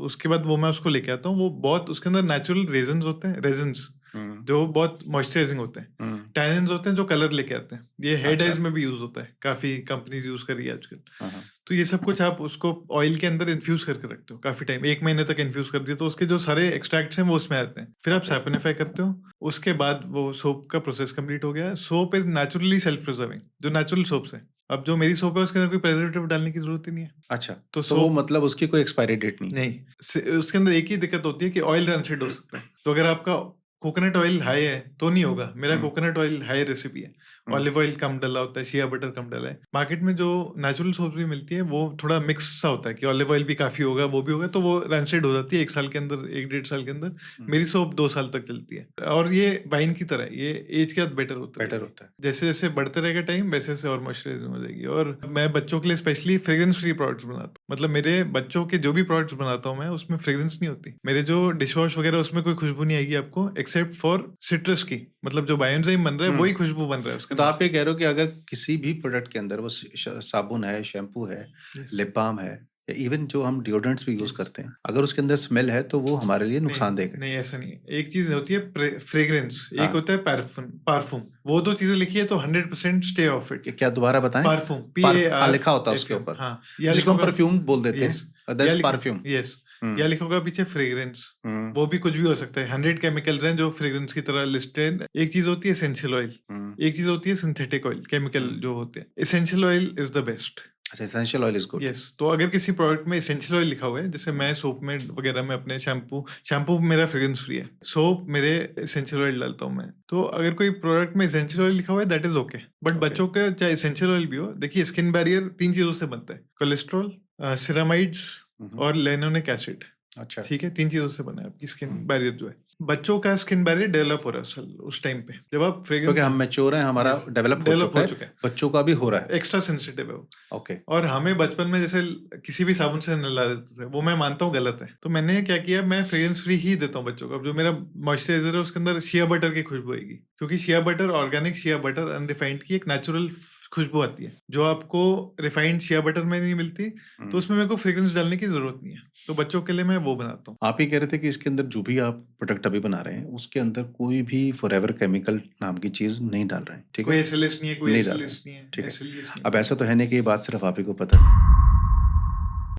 उसके बाद वो मैं उसको लेके आता हूँ। वो बहुत, उसके अंदर नेचुरल रेजन्स होते हैं, रेजन्स हुँ, जो बहुत मॉइस्चराइजिंग होते हैं, हुँ, टैनिन्स होते हैं जो कलर लेके आते हैं। ये हेयर अच्छा, डाइज में भी यूज होता है, काफी कंपनीज यूज कर रही है आजकल। हाँ, हाँ, तो ये सब कुछ आप उसको ऑयल के अंदर इन्फ्यूज करके रखते हो काफी टाइम, 1 महीने तक इन्फ्यूज कर दिया तो उसके जो सारे एक्सट्रैक्ट्स हैं वो उसमें आते हैं। फिर आप ओके, सैपोनिफाई करते हो, उसके बाद वो सोप का प्रोसेस कंप्लीट हो गया। Soap is naturally self preserving, जो नेचुरल सोप्स है। अब जो मेरी सोप है उसके अंदर कोई प्रेजर्वेटिव डालने की जरूरत ही नहीं है। अच्छा, तो तो वो सोप मतलब उसकी कोई एक्सपायरी डेट नहीं? नहीं, उसके अंदर एक ही दिक्कत होती है कि ऑयल रैंसिड हो सकता है। तो अगर आपका कोकोनट ऑयल हाई है तो नहीं होगा। मेरा हुँ, कोकोनट ऑयल हाई रेसिपी है, हुँ, ऑलिव ऑयल कम डला होता है, शिया बटर कम डला है। मार्केट में जो नेचुरल सोप भी मिलती है वो थोड़ा मिक्स सा होता है कि ऑलिव ऑयल भी काफी होगा, वो भी होगा, तो वो रैंसिड हो जाती है 1 साल के अंदर, 1 डेढ़ साल के अंदर। हुँ, मेरी सोप 2 साल तक चलती है, और ये वाइन की तरह है, ये एज के बाद बेटर होता बेटर रहेगी। होता है। जैसे जैसे बढ़ते रहेगा टाइम, वैसे वैसे और मॉइस्चराइजिंग हो जाएगी। और मैं बच्चों के लिए स्पेशली फ्रेग्रेंस फ्री प्रोडक्ट्स बनाता हूँ। मतलब मेरे बच्चों के जो भी प्रोडक्ट्स बनाता हूँ मैं, उसमें फ्रेग्रेंस नहीं होती। मेरे जो डिश वॉश वगैरह उसमें कोई खुशबू नहीं आएगी आपको, एक्सेप्ट फॉर सिट्रस की। मतलब जो बायोएंजाइम बन रहा है हुँ, वही खुशबू बन रहा है उसके तो अंदर आप ये कह रहे हो कि अगर किसी भी प्रोडक्ट के अंदर वो साबुन है, शैम्पू है, से। यस लिप बाम है, या इवन जो हम डिओड्रेंट्स भी यूज़ यस। करते हैं, अगर उसके अंदर स्मेल है तो वो हमारे लिए नहीं नुकसानदेह है। नहीं, ऐसा नहीं है। एक चीज होती है फ्रेग्रेंस, एक हाँ, होता है पार्फुम। पार्फुम, वो दो चीजें लिखी है तो 100% स्टे ऑफ इट। क्या दोबारा बताएँ? पार्फुम, पी पार्फ ए हाँ, आर लिखा होता है एफ उसके एम ऊपर, हाँ, या जिसको लिखा हम होगा, परफ्यूम बोल देते यस, हैं, दैट्स या लिखा, परफ्यूम। यस, हुँ, या लिखा होगा पीछे फ्रेग्रेंस। हुँ, वो भी कुछ भी हो सकता है। 100 केमिकल्स हैं जो फ्रेग्रेंस की तरह लिस्टेड। एक चीज होती है एसेंशियल ऑयल, हुँ, एक चीज होती है सिंथेटिक ऑयल, केमिकल हुँ। जो होते हैं। Essential oil is the best. अच्छा, essential oil is good. Yes, तो अगर किसी प्रोडक्ट में एसेंशियल ऑयल लिखा हुआ है, जैसे मैं सोप में वगैरह में अपने शैम्पू मेरा फ्रेग्रेंस फ्री है, सोप मेरे एसेंशियल ऑयल डालता हूँ मैं। तो अगर कोई प्रोडक्ट में एसेंशियल ऑयल लिखा हुआ है that is okay. But okay. बच्चों का चाहे एसेंशियल ऑयल भी हो, देखिए स्किन बैरियर 3 चीजों से बनता है, कोलेस्ट्रॉल, सिरामाइड्स हुँ, हुँ। और लेनोनिक एसिड। अच्छा। ठीक है, 3 चीज़ों से बना है आपकी स्किन हुँ। बैरियर जो है। बच्चों का स्किन बैरियर डेवलप हो रहा है उस टाइम पे, जब आप क्योंकि फ्रेग्रेंस, हम मैच्योर हैं, हमारा यस, डेवलप हो डेवलप चुका हो है, चुका है। बच्चों का भी हो रहा है। एक्स्ट्रा सेंसिटिव है वो। ओके। और हमें बचपन में जैसे किसी भी साबुन से नहला देते थे, वो मैं मानता हूँ गलत है। तो मैंने क्या किया, मैं फ्रेग्रेंस फ्री ही देता हूँ बच्चों को। अब जो मेरा मॉइस्चराइजर है उसके अंदर शिया बटर की खुशबू आएगी, क्योंकि shea butter, organic shea butter, unrefined की एक नेचुरल खुशबू आती है जो आपको रिफाइंड शिया बटर में नहीं मिलती। तो हुँ। उसमें मेरे को फ्रेग्रेंस डालने की जरूरत नहीं है। तो बच्चों के लिए मैं वो बनाता हूँ। आप ये कह रहे थे कि इसके अंदर जो भी आप प्रोडक्ट अभी बना रहे हैं, उसके अंदर कोई भी फॉरएवर केमिकल नाम की चीज़ नहीं डाल रहे हैं, ठीक कोई है? एसएलएस नहीं है, कोई नहीं डाल रहे एसएलएस हैं, नहीं है, ठीक है। एसएलएस नहीं अब है। ऐसा तो है नहीं कि ये बात सिर्फ़ आप ही को पता थी।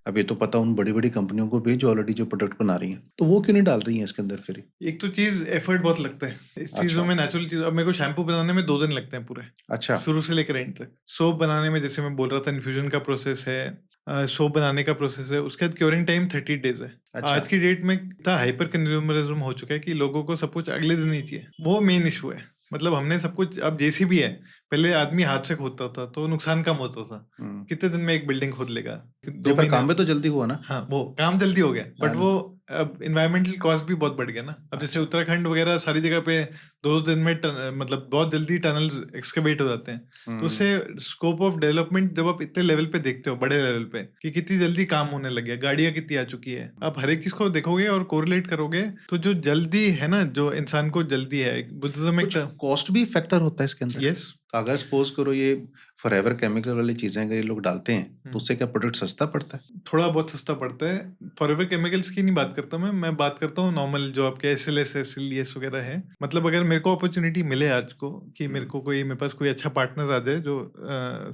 अब ये तो पता उन बड़ी-बड़ी कंपनियों को भी जो ऑलरेडी जो प्रोडक्ट बना रही हैं, तो वो क्यों नहीं डाल रही हैं इसके अंदर फिर? एक तो चीज एफर्ट बहुत लगता है इस चीजों अच्छा, में, नेचुरल चीज। अब मेरे को शैम्पू बनाने में 2 दिन लगते हैं पूरे, अच्छा। शुरू से लेकर एंड तक। सोप बनाने में, जैसे मैं बोल रहा था, इन्फ्यूजन का प्रोसेस है, सोप बनाने का प्रोसेस है, उसके बाद क्योरिंग टाइम 30 डेज है। अच्छा। आज की डेट में इतना हाइपर कंज्यूमरिज्म हो चुका है कि लोगों को सब कुछ अगले दिन ही चाहिए। वो मेन इशू है। मतलब हमने सब कुछ, अब जैसी भी है, पहले आदमी हाथ से खोदता था तो नुकसान कम होता था। हुँ। कितने दिन में एक बिल्डिंग खोद लेगा, नहीं, 2 पर महीने। काम भी तो जल्दी हुआ ना? हाँ, वो काम जल्दी हो गया, है बट ना? वो अब एनवायरमेंटल कॉस्ट भी बहुत बढ़ गया ना। अब जैसे अच्छा। उत्तराखंड वगैरह सारी जगह पे 2 दिन में मतलब बहुत जल्दी टनल्स एक्सकवेट हो जाते हैं। तो हुँ। उससे स्कोप ऑफ डेवलपमेंट, जब आप इतने लेवल पे देखते हो, बड़े लेवल पे, कि कितनी जल्दी काम होने लग गया, गाड़ियां कितनी आ चुकी है, आप हर एक चीज को देखोगे और कोरिलेट करोगे, तो जो जल्दी है ना, जो इंसान को जल्दी है, बुद्धिज्म कुछ एक, कॉस्ट भी फैक्टर होता है इसके अंदर? यस, अगर सपोज करो ये फॉरएवर केमिकल वाली चीजें अगर ये लोग डालते हैं तो उससे क्या प्रोडक्ट सस्ता पड़ता है? थोड़ा बहुत सस्ता पड़ता है। फॉरएवर केमिकल्स की नहीं बात करता मैं बात करता हूँ नॉर्मल जो आपके एसएलएस एसएलईएस वगैरह है। मतलब अगर मेरे को अपॉर्चुनिटी मिले आज को कि मेरे पास कोई अच्छा पार्टनर आ जाए जो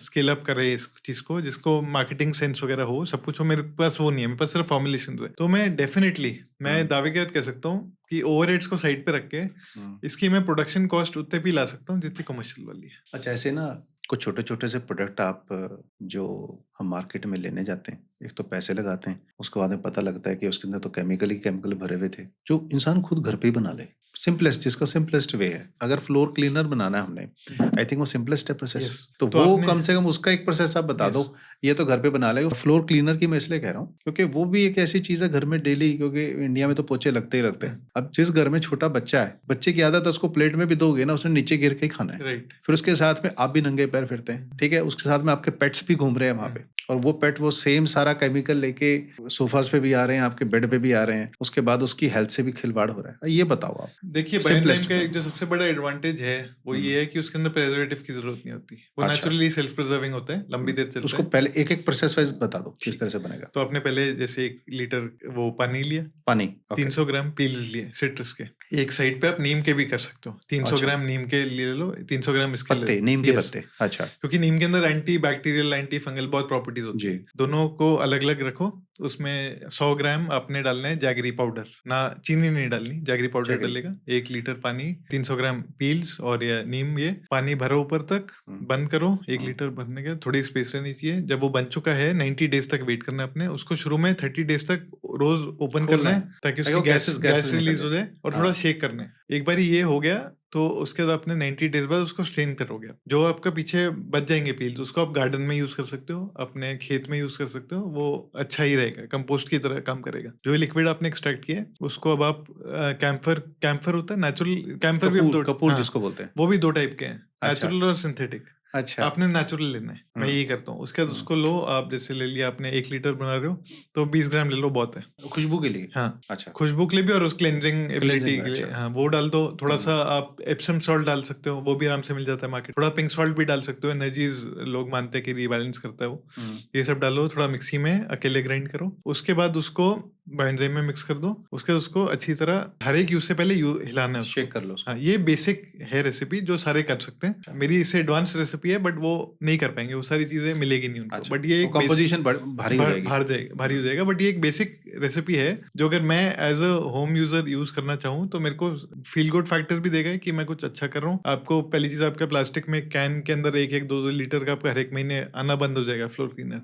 स्केल अप करे इस चीज को, जिसको मार्केटिंग सेंस वगैरह हो, सब कुछ हो, मेरे पास वो नहीं है, मेरे पास सिर्फ फॉर्मुलेशन है, तो मैं डेफिनेटली मैं दावे के साथ कह सकता हूँ कि ओवरहेड्स को साइड पे रख के इसकी मैं प्रोडक्शन कॉस्ट उतने भी ला सकता हूँ जितनी कमर्शियल वाली है। अच्छा, ऐसे ना कुछ छोटे छोटे से प्रोडक्ट आप जो हम मार्केट में लेने जाते हैं, एक तो पैसे लगाते हैं, उसके बाद में पता लगता है कि उसके अंदर तो केमिकल ही केमिकल भरे हुए थे, जो इंसान खुद घर पे ही बना ले। सिंपलेस्ट, जिसका सिंपलेस्ट वे है। अगर फ्लोर क्लीनर बनाना है हमने, आई थिंक वो सिंपलेस्ट है प्रोसेस। Yes. तो तो वो आपने- कम से कम उसका एक प्रोसेस आप बता Yes. दो, ये तो घर पे बना लेगा। फ्लोर क्लीनर की मैं इसलिए कह रहा हूँ क्योंकि वो भी एक ऐसी चीज है घर में डेली, क्योंकि इंडिया में तो पोछे लगते ही लगते हैं। अब जिस घर में छोटा बच्चा है, बच्चे की आदत है उसको प्लेट में भी दोगे ना, उसने नीचे गिर के ही खाना है। राइट। फिर उसके साथ में आप भी नंगे पैर फिरते हैं, ठीक है, उसके साथ में आपके पेट्स भी घूम रहे हैं वहां पे, और वो पेट वो सेम सारा केमिकल लेके सोफास पे भी आ रहे हैं, आपके बेड पे भी आ रहे हैं, उसके बाद उसकी हेल्थ से भी खिलवाड़ हो रहा है। ये बताओ आप। देखिए, बायोएनजाइम का एक जो सबसे बड़ा एडवांटेज है वो ये है कि उसके अंदर प्रिजर्वेटिव की जरूरत नहीं होती। वो अच्छा। नेचुरली सेल्फ प्रिजर्विंग होते हैं, लंबी देर चलते उसको हैं। पहले एक एक प्रोसेस वाइज बता दो किस तरह से बनेगा। तो आपने पहले जैसे 1 लीटर वो पानी लिया, पानी, 300 ग्राम पील्स लिए सिट्रस के। एक साइड पे आप नीम के भी कर सकते हो, 300 अच्छा। ग्राम नीम के ले लो, 300 ग्राम इसके ले पत्ते, लो। नीम के Yes. पत्ते। अच्छा क्योंकि नीम के अंदर एंटी बैक्टीरियल, एंटी फंगल बहुत प्रॉपर्टीज होती जी। है। दोनों को अलग अलग रखो। उसमें 100 ग्राम आपने डालना है जैगरी पाउडर, ना चीनी नहीं डालनी, जैगरी पाउडर जैगरी। डालेगा। 1 लीटर पानी, 300 ग्राम पील्स और या नीम, ये पानी भरो ऊपर तक, बंद करो। 1 लीटर भरने के थोड़ी स्पेस रहनी चाहिए। जब वो बन चुका है 90 डेज तक वेट करना है अपने उसको। शुरू में 30 डेज तक रोज ओपन करना है ताकि उसकी गैस रिलीज हो जाए, और थोड़ा शेक करना है। एक बार ये हो गया तो उसके बाद आपने 90 डेज बाद उसको स्ट्रेन करोगे। जो आपका पीछे बच जाएंगे पील्स, उसको आप गार्डन में यूज कर सकते हो, अपने खेत में यूज कर सकते हो। वो अच्छा ही रहेगा, कंपोस्ट की तरह काम करेगा। जो लिक्विड आपने एक्सट्रैक्ट किया है उसको अब आप कैम्फर होता है नेचुरल कैम्फर भी, कपूर जिसको बोलते हैं, वो भी 2 टाइप के हैं, अच्छा। नेचुरल और सिंथेटिक। अच्छा। आपने नेचुरल लेना है, मैं यही करता हूँ। उसके बाद उसको लो आप, जैसे ले लिया आपने 1 लीटर बना रहे हो तो 20 ग्राम ले लो, बहुत है। खुशबू के लिए? हाँ, अच्छा। खुशबू के लिए भी और उस क्लेंजिंग एबिलिटी के लिए। अच्छा। हाँ, वो डाल दो। थोड़ा सा आप एप्सम सॉल्ट डाल सकते हो, वो भी आराम से मिल जाता है मार्केट। थोड़ा पिंक सॉल्ट भी डाल सकते हो, एनर्जीज लोग मानते हैं कि रिबैलेंस करता है वो। ये सब डालो, थोड़ा मिक्सी में अकेले ग्राइंड करो। उसके बाद उसको बायोएंजाइम में मिक्स कर दो। उसके उसको अच्छी तरह हर एक यूज से पहले हिलाना है, शेक कर लो उसको। हाँ, ये बेसिक है रेसिपी जो सारे कर सकते हैं। मेरी इससे एडवांस रेसिपी है बट वो नहीं कर पाएंगे, वो सारी चीजें मिलेगी नहीं उनको। अच्छा। बट ये एक कंपोजिशन भारी हो जाएगी। भारी हो जाएगा। बट ये एक बेसिक रेसिपी है जो अगर मैं as a home user use करना चाहूँ तो मेरे को फील गुड फैक्टर भी देगा कि मैं कुछ अच्छा कर रहा हूँ। आपको पहली चीज, आपका प्लास्टिक में कैन के अंदर 1-2 लीटर का आपका हर एक महीने आना बंद हो जाएगा फ्लोर क्लीनर,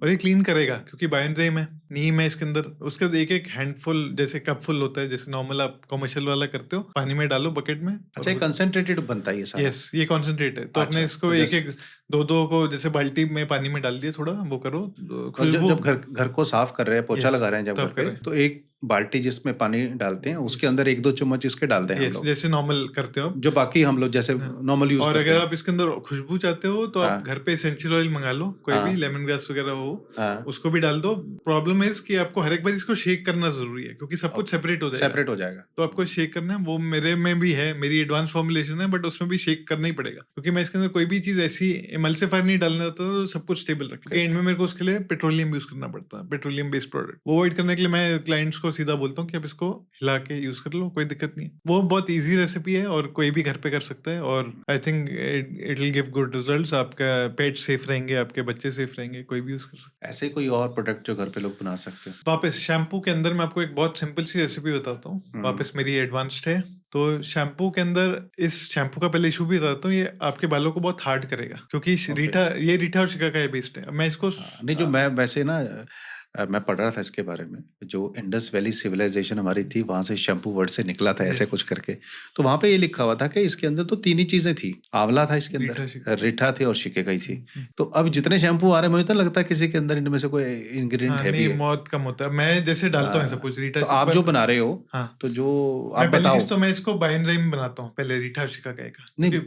और ये क्लीन करेगा क्योंकि बायोएंजाइम है, नीम है इसके अंदर। उसके बाद एक हैंडफुल, जैसे कप फुल होता है, जैसे नॉर्मल आप कमर्शियल वाला करते हो, पानी में डालो बकेट में। अच्छा, कंसंट्रेटेड बनता है ये सारा? यस, ये कॉन्सेंट्रेट है। तो आपने अच्छा, इसको तो एक 2-2 को जैसे बाल्टी में पानी में डाल दिया, थोड़ा वो करो। और खुशबू जब घर को साफ कर रहे हैं, पोछा Yes, लगा रहे हैं जब तब घर पे, करें। तो एक बाल्टी जिसमें पानी डालते हैं उसके अंदर 1-2 चम्मच इसके डालते हैं हम यस, लोग, जैसे नॉर्मल करते हो आप। जो बाकी हम लोग जैसे हाँ। नॉर्मल यूज और करते अगर हैं। आप इसके अंदर खुशबू चाहते हो तो आप हाँ। घर पे एसेंशियल ऑयल मंगा लो, कोई हाँ। भी लेमन ग्रास वगैरह हो, हाँ। उसको भी डाल दो। प्रॉब्लम है कि आपको हर एक बार इसको शेक करना जरूरी है क्योंकि सब कुछ सेपरेट हो जाएगा। सेपरेट हो जाएगा। तो आपको शेक करना है, वो मेरे में भी है, मेरी एडवांस फॉर्मुलेशन है, बट उसमें भी शेक करना ही पड़ेगा क्योंकि मैं इसके अंदर कोई भी चीज ऐसी एमल्सिफायर नहीं डालना चाहता तो सब कुछ स्टेबल रखे। क्योंकि एंड में मेरे को उसके लिए पेट्रोलियम यूज करना पड़ता है, पेट्रोलियम बेस्ड प्रोडक्ट। वो अवॉइड करने के लिए मैं क्लाइंट्स को सीधा बोलता हूँ कि आप इसको हिला के यूज कर लो, कोई दिक्कत नहीं है। वो बहुत ईजी रेसिपी है और कोई भी घर पे कर सकता है, और I think it will give good results. आपका पेट सेफ रहेंगे, आपके बच्चे सेफ रहेंगे, कोई भी यूज कर सकता है। ऐसे कोई और प्रोडक्ट जो घर पे लोग बना सकते हैं? वापस शैम्पू के अंदर मैं आपको एक बहुत सिंपल सी रेसिपी बताता हूँ, वापस मेरी एडवांस्ड है। तो शैम्पू के अंदर, इस शैम्पू का पहले इशू भी बताता हूँ, ये आपके बालों को बहुत हार्ड करेगा क्योंकि रीठा और शिकाकाई बेस्ड है। मैं इसको नहीं, जो मैं वैसे ना मैं पढ़ रहा था इसके बारे में, जो इंडस वैली सिविलाइजेशन हमारी थी, वहां से शैम्पू वर्ड से निकला था ऐसे कुछ करके। तो वहां पे ये लिखा हुआ था कि इसके अंदर तो 3 ही चीजें थी, आंवला था इसके अंदर, रीठा थे और शिकेकाई थी। तो अब जितने शैम्पू आ रहे हैं मुझे तो लगता है किसी के अंदर इनमें से कोई इंग्रेडिएंट है भी है। बहुत कम होता है। मैं जैसे डालता हूँ सब कुछ रीठा। तो आप जो बना रहे हो, तो जो आप बताओ। तो मैं इसको बायोएंजाइम बनाता हूँ पहले, रीठा और शिकाकाई का। नहीं,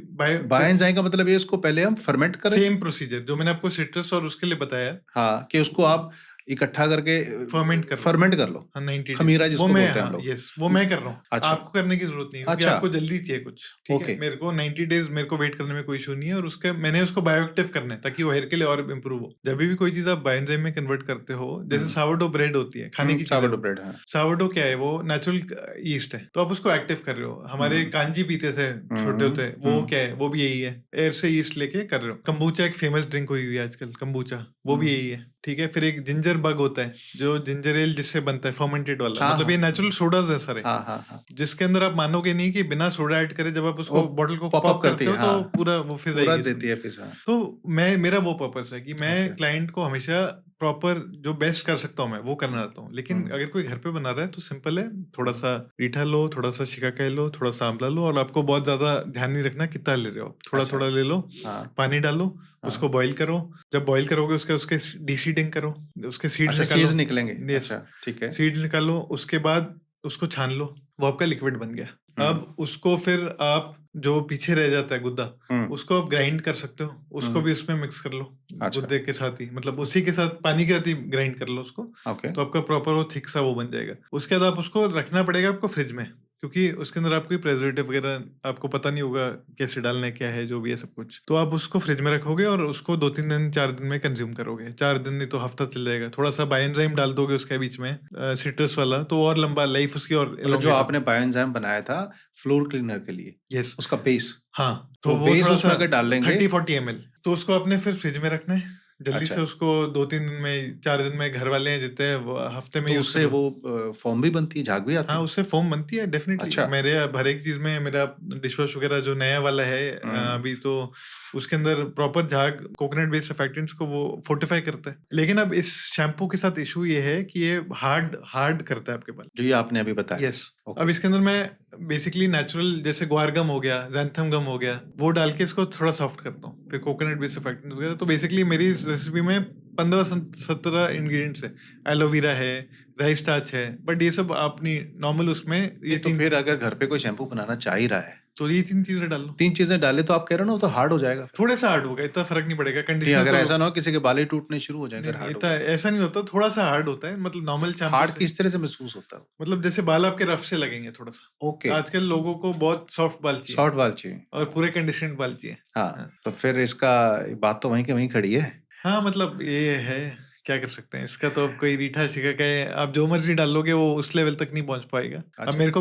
बायोएंजाइम का मतलब ये इसको पहले हम फर्मेंट करें। सेम प्रोसीजर जो मैंने आपको सिट्रस और उसके लिए बताया। हाँ, कि उसको आप इकट्ठा करके फर्मेंट कर लो। हाँ 90 days। खमीरा वो जिसको मैं बोलते हैं हम हाँ लोग। यस वो मैं कर रहा हूँ। अच्छा। आपको करने की जरूरत नहीं है क्योंकि अच्छा। आपको जल्दी चाहिए कुछ, ठीक है। ओके। मेरे को 90 days मेरे को वेट करने में कोई इशू नहीं है, और उसके मैंने उसको बायोएक्टिव करना है ताकि वो हेयर के लिए और इम्प्रूव हो। जब भी कोई चीज आप बायोएंजाइम में कन्वर्ट करते हो, जैसे सावरडो ब्रेड होती है खाने की चीज, सावरडो ब्रेड, हाँ। सावरडो क्या है, वो नेचुरल ईस्ट है, तो आप उसको एक्टिव कर रहे हो। हमारे कांजी पीते थे छोटे होते, वो क्या है, वो भी यही है, एयर से ईस्ट लेके कर रहे हो। कंबूचा एक फेमस ड्रिंक हुई हुई है आजकल, कंबूचा, वो भी यही है, ठीक है। फिर एक जिंजर बग होता है जो जिंजर एल जिससे बनता है, फर्मेंटेड वाला, हाँ, मतलब ये नेचुरल सोडाज है सारे, हाँ हाँ हाँ, जिसके अंदर आप मानोगे नहीं कि बिना सोडा ऐड करे जब आप उसको वो बॉटल को पॉप अप पॉप करती करते हो है, तो हाँ, पूरा वो फिज पूरा आएगी देती है इसमें। फिर, हाँ। तो मेरा वो पर्पस है कि मैं ओके। क्लाइंट को हमेशा प्रॉपर जो बेस्ट कर सकता हूँ मैं वो करना चाहता हूँ। लेकिन अगर कोई घर पे बना रहा है तो सिंपल है, थोड़ा सा रीठा लो, थोड़ा सा शिकाकाई लो, थोड़ा सा आंवला लो, और आपको बहुत ज्यादा ध्यान नहीं रखना कितना ले रहे हो, थोड़ा अच्छा। थोड़ा ले लो, हाँ पानी डालो, हाँ। उसको बॉईल करो। जब बॉईल करोगे उसके उसके डीसीडिंग करो, उसके सीड्स अच्छा, निकालो। सीड्स निकलेंगे, यस, अच्छा ठीक है। सीड्स निकालो, उसके बाद उसको छान लो, वो आपका लिक्विड बन गया। अब उसको फिर आप जो पीछे रह जाता है गुद्दा, उसको आप ग्राइंड कर सकते हो, उसको भी उसमें मिक्स कर लो अच्छा। गुद्दे के साथ ही, मतलब उसी के साथ पानी के साथ ही ग्राइंड कर लो उसको, ओके। तो आपका प्रॉपर वो थिक सा वो बन जाएगा। उसके बाद आप उसको रखना पड़ेगा आपको फ्रिज में, क्योंकि उसके अंदर आपको प्रेजर्वेटिव वगैरह आपको पता नहीं होगा कैसे डालना है, क्या है, जो भी है सब कुछ। तो आप उसको फ्रिज में रखोगे और उसको 2-3 दिन 4 दिन में कंज्यूम करोगे। 4 दिन नहीं तो हफ्ता चल जाएगा। थोड़ा सा बायोएंजाइम डाल दोगे उसके बीच में, सिट्रस वाला, तो और लंबा लाइफ उसकी और मतलब जो आपने बायोएंजाइम बनाया था फ्लोर क्लीनर के लिए, यस उसका बेस, हाँ, तो वो वो बेस थोड़ा उसमें सा अगर डाल लेंगे 30-40 ml, तो उसको आपने फिर फ्रिज में रखना है जल्दी अच्छा। से। उसको 2-3 दिन में 4 दिन में, घर वाले हैं जितने वो हफ्ते में तो यूज कर उससे लो। वो फॉर्म भी बनती है, झाग भी आती हाँ, है? उससे फोम बनती है डेफिनेटली। अच्छा। मेरे अब हर एक चीज में मेरा डिश वॉश वगैरह जो नया वाला है अभी, तो उसके अंदर प्रॉपर झाग कोकोनट बेस्ड सर्फैक्टेंट्स को वो फोर्टिफाई करता है। लेकिन अब इस शैम्पू के साथ इशू ये है कि ये हार्ड करता है आपके बाल, जो ये आपने अभी बताया। यस। अब इसके अंदर मैं बेसिकली नेचुरल जैसे ग्वार गम हो गया, जैंथम गम हो गया, वो डाल के इसको थोड़ा सॉफ्ट करता हूँ, फिर कोकोनट बेस्ड सर्फैक्टेंट्स वगैरह। तो बेसिकली मेरी इस रेसिपी में 15-17 इंग्रेडिएंट्स है। एलोवेरा है, राइस स्टार्च है, बट ये सब अपनी नॉर्मल उसमें ये तो फिर अगर घर पे कोई शैम्पू बनाना चाह ही रहा है तो ये 3 चीजें डाल लो। 3 चीजें डाले तो आप कह रहे हो ना, वो तो हार्ड हो जाएगा फिर। थोड़ा सा हार्ड होगा, इतना फर्क नहीं पड़ेगा। नहीं, कंडीशनर अगर तो ऐसा ना हो किसी के बाल ही टूटने शुरू हो जाए नहीं अगर नहीं, हार्ड हो इतना गया। ऐसा नहीं होता, थोड़ा सा हार्ड होता है, मतलब नॉर्मल शैम्पू हार्ड से। किस तरह से महसूस होता है? मतलब जैसे बाल आपके रफ से लगेंगे थोड़ा सा। ओके। आजकल लोगों को बहुत सॉफ्ट बाल चाहिए शॉर्ट बाल चाहिए और पूरे कंडीशनड बाल चाहिए। हाँ, तो फिर इसका बात तो वहीं के वहीं खड़ी है। हाँ, मतलब ये है, क्या कर सकते हैं इसका। तो अब कोई रीठा शिकाकाई आप जो मर्जी डाल लोगे वो उस लेवल तक नहीं पहुंच पाएगा। अब अच्छा। मेरे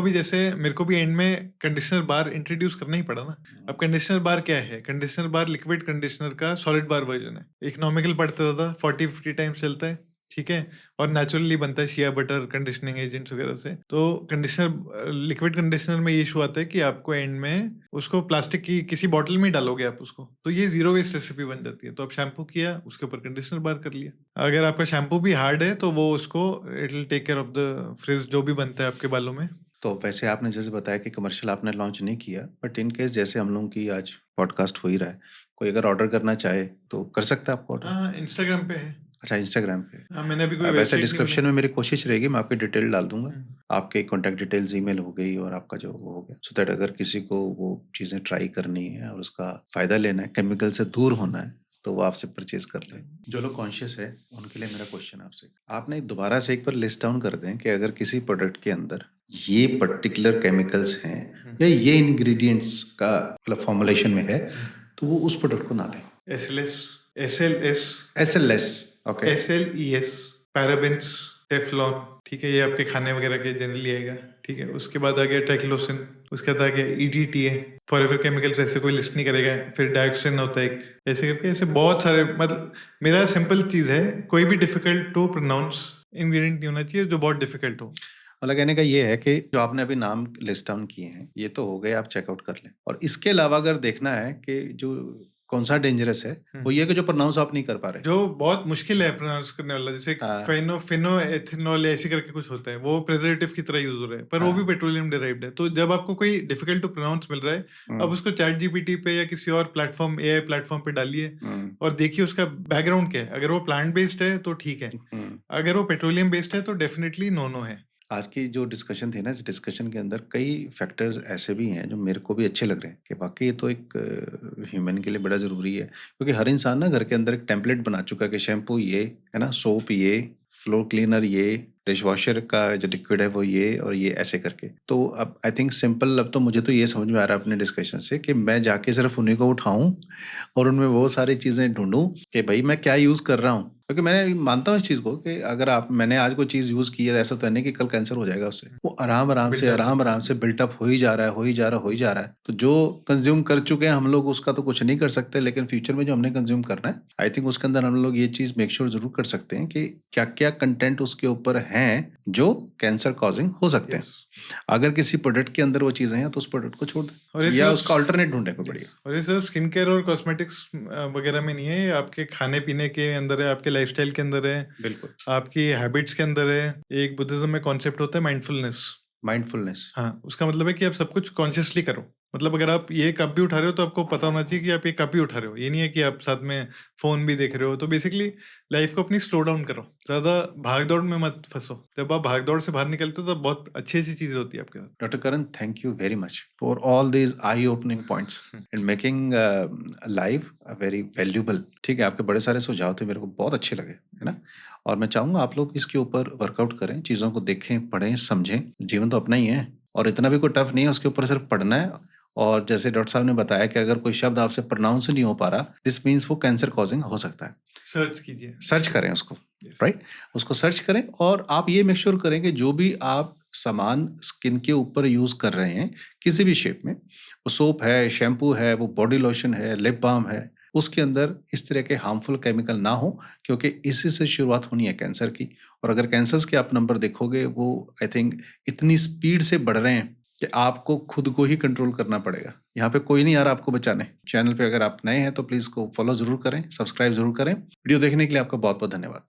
को भी एंड में कंडीशनर बार इंट्रोड्यूस करना ही पड़ा ना। अब कंडीशनर बार क्या है? कंडीशनर बार लिक्विड कंडीशनर का सॉलिड बार वर्जन है। इकोनॉमिकल पड़ता था, 40-50 टाइम्स चलता है, ठीक है, और नेचुरली बनता है शिया बटर कंडीशनिंग एजेंट्स वगैरह से। तो कंडीशनर, लिक्विड कंडीशनर में ये इशू आता है कि आपको एंड में उसको प्लास्टिक की किसी बॉटल में ही डालोगे आप उसको, तो ये जीरो वेस्ट रेसिपी बन जाती है। तो आप शैम्पू किया, उसके ऊपर कंडीशनर बार कर लिया। अगर आपका शैम्पू भी हार्ड है तो वो उसको it will take care of the fridge जो भी बनता है आपके बालों में। तो वैसे आपने जैसे बताया कि कमर्शियल आपने लॉन्च नहीं किया, बट इन केस जैसे हम लोगों की आज पॉडकास्ट हो ही रहा है, कोई अगर ऑर्डर करना चाहे तो कर सकता है आपको ऑर्डर? हाँ, इंस्टाग्राम पे है। अच्छा, इंस्टाग्राम पे। हाँ, मैंने अभी कोई वैसे वेबसाइट नहीं डिस्क्रिप्शन में मेरी कोशिश रहेगी, मैं आपकी डिटेल डाल दूंगा, बनाई। आपके कॉन्टैक्ट डिटेल्स, ईमेल हो गई और आपका जो वो हो गया, सो दैट अगर किसी को वो चीज़ें ट्राई करनी है और उसका फ़ायदा लेना है, केमिकल से दूर होना है, तो वो आपसे परचेज कर लें। जो लोग कॉन्शियस है उनके लिए मेरा क्वेश्चन आपसे, आपने दोबारा से एक बार लिस्ट डाउन कर दें कि अगर किसी प्रोडक्ट के अंदर ये पर्टिकुलर केमिकल्स हैं या ये इंग्रेडिएंट्स का मतलब फॉर्मुलेशन में है, तो वो उस प्रोडक्ट को ना लें। SLS, okay. SLES, parabens, Teflon, ठीक है, ये आपके खाने वगैरह के जनरली आएगा, ठीक है। उसके बाद आ गया ट्राइक्लोसिन, उसके बाद आ गया EDTA, फॉरएवर केमिकल्स ऐसे कोई लिस्ट नहीं करेगा। फिर डायोक्सिन होता है एक, ऐसे करके ऐसे बहुत सारे। मतलब मेरा सिंपल चीज है, कोई भी डिफिकल्ट टू प्रोनाउंस इंग्रेडिएंट नहीं होना चाहिए जो बहुत डिफिकल्ट हो। मतलब कहने का ये है कि जो आपने अभी नाम लिस्ट डाउन किए हैं ये तो हो गए, आप चेकआउट कर लें। और इसके अलावा अगर देखना है कि जो कौन सा डेंजरस है, वो ये कि जो प्रोनाउंस आप नहीं कर पा रहे, जो बहुत मुश्किल है प्रोनाउंस करने वाला, जैसे फिनो एथेनॉल ऐसे करके कुछ होता है, वो प्रिजर्वेटिव की तरह यूज हो रहा है, पर वो भी पेट्रोलियम डिराइव्ड है। तो जब आपको कोई डिफिकल्ट टू प्रोनाउंस मिल रहा है, अब उसको चैट जीपीटी पे या किसी और प्लेटफॉर्म, AI प्लेटफॉर्म पे डालिए और देखिए उसका बैकग्राउंड क्या है। अगर वो प्लांट बेस्ड है तो ठीक है, अगर वो पेट्रोलियम बेस्ड है तो डेफिनेटली नो है। आज की जो डिस्कशन थी ना, इस डिस्कशन के अंदर कई फैक्टर्स ऐसे भी हैं जो मेरे को भी अच्छे लग रहे हैं कि वाक़ई ये तो एक ह्यूमन के लिए बड़ा ज़रूरी है। क्योंकि हर इंसान ना घर के अंदर एक टेम्पलेट बना चुका है कि शैम्पू ये, है ना? सोप ये, फ्लोर क्लीनर ये, डिशवॉशर का जो लिक्विड है वो ये और ये ऐसे करके। तो अब आई थिंक सिंपल अब तो मुझे तो ये समझ में आ रहा है अपने डिस्कशन से कि मैं जाके सिर्फ़ उन्हीं को उठाऊँ और उनमें वो सारी चीज़ें ढूँढूँ कि भई मैं क्या यूज़ कर रहा हूँ। क्योंकि मैं मानता हूँ इस चीज़ को कि अगर मैंने आज कोई चीज़ यूज़ की है, ऐसा तो है नहीं कि कल कैंसर हो जाएगा उससे। वो बिल्डअप आराम-आराम से बिल्ट अप हो ही जा रहा है, हो ही जा रहा है, हो ही जा रहा है। तो जो कंज़्यूम कर चुके हैं हम लोग उसका तो कुछ नहीं कर सकते, लेकिन फ्यूचर में जो हमने कंज़्यूम करना है, आई थिंक उसके अंदर हम लोग ये चीज़ मेक श्योर ज़रूर कर सकते हैं कि क्या-क्या कंटेंट उसके ऊपर हैं, जो कैंसर कॉज़िंग हो सकते हैं। यस। अगर किसी प्रोडक्ट के अंदर वो चीज़ें हैं तो उस प्रोडक्ट को छोड़ और दें ये या सिर्फ उसका अल्टरनेट ढूँढें कोई बढ़िया। और ये सिर्फ स्किन केयर और कॉस्मेटिक्स वगैरह में नहीं है, ये आपके खाने-पीने के अंदर है, आपके लाइफ़स्टाइल के अंदर है, बिल्कुल, आपकी हैबिट्स के अंदर है। एक बुद्धिज़्म में कॉन्सेप्ट होता है माइंडफुलनेस। माइंडफुलनेस। हाँ, उसका मतलब है कि आप सब कुछ कॉन्शियसली करो। मतलब अगर आप ये कप भी उठा रहे हो तो आपको पता होना चाहिए कि आप ये कप ही उठा रहे हो। ये नहीं है कि आप साथ में फ़ोन भी देख रहे हो। तो बेसिकली लाइफ़ को अपनी स्लो डाउन करो। ज़्यादा भाग-दौड़ में मत फँसो। जब आप भाग-दौड़ से बाहर निकलते हो तो बहुत अच्छी-अच्छी चीज़ें होती है आपके साथ। Dr. Karan, thank you very much for all these eye-opening points and making life a very valuable. ठीक है, आपके बड़े सारे सुझाव थे, मेरे को बहुत अच्छे लगे, है ना? और मैं चाहूँगा आप लोग इसके ऊपर वर्कआउट करें, चीज़ों को देखें, पढ़ें, समझें। जीवन तो अपना ही है और इतना भी कोई टफ नहीं है, उसके ऊपर सिर्फ पढ़ना है। और जैसे डॉक्टर साहब ने बताया कि अगर कोई शब्द आपसे प्रोनाउंस नहीं हो पा रहा, दिस मीन्स वो कैंसर कॉजिंग हो सकता है। सर्च कीजिए। सर्च करें उसको, यस। राइट? उसको सर्च करें और आप ये मेक श्योर करें कि जो भी आप सामान स्किन के ऊपर यूज़ कर रहे हैं, किसी भी शेप में, वो सोप है, शैम्पू है, वो बॉडी लोशन है, लिप बाल्म है, उसके अंदर इस तरह के हार्मफुल केमिकल ना हो, क्योंकि इसी से शुरुआत होनी है कैंसर की। और अगर कैंसर्स के आप नंबर देखोगे, वो आई थिंक इतनी स्पीड से बढ़ रहे हैं कि आपको खुद को ही कंट्रोल करना पड़ेगा। यहाँ पे कोई नहीं आ रहा आपको बचाने। चैनल पे अगर आप नए हैं तो प्लीज़ इसको फॉलो ज़रूर करें, सब्सक्राइब ज़रूर करें। वीडियो देखने के लिए आपका बहुत-बहुत धन्यवाद।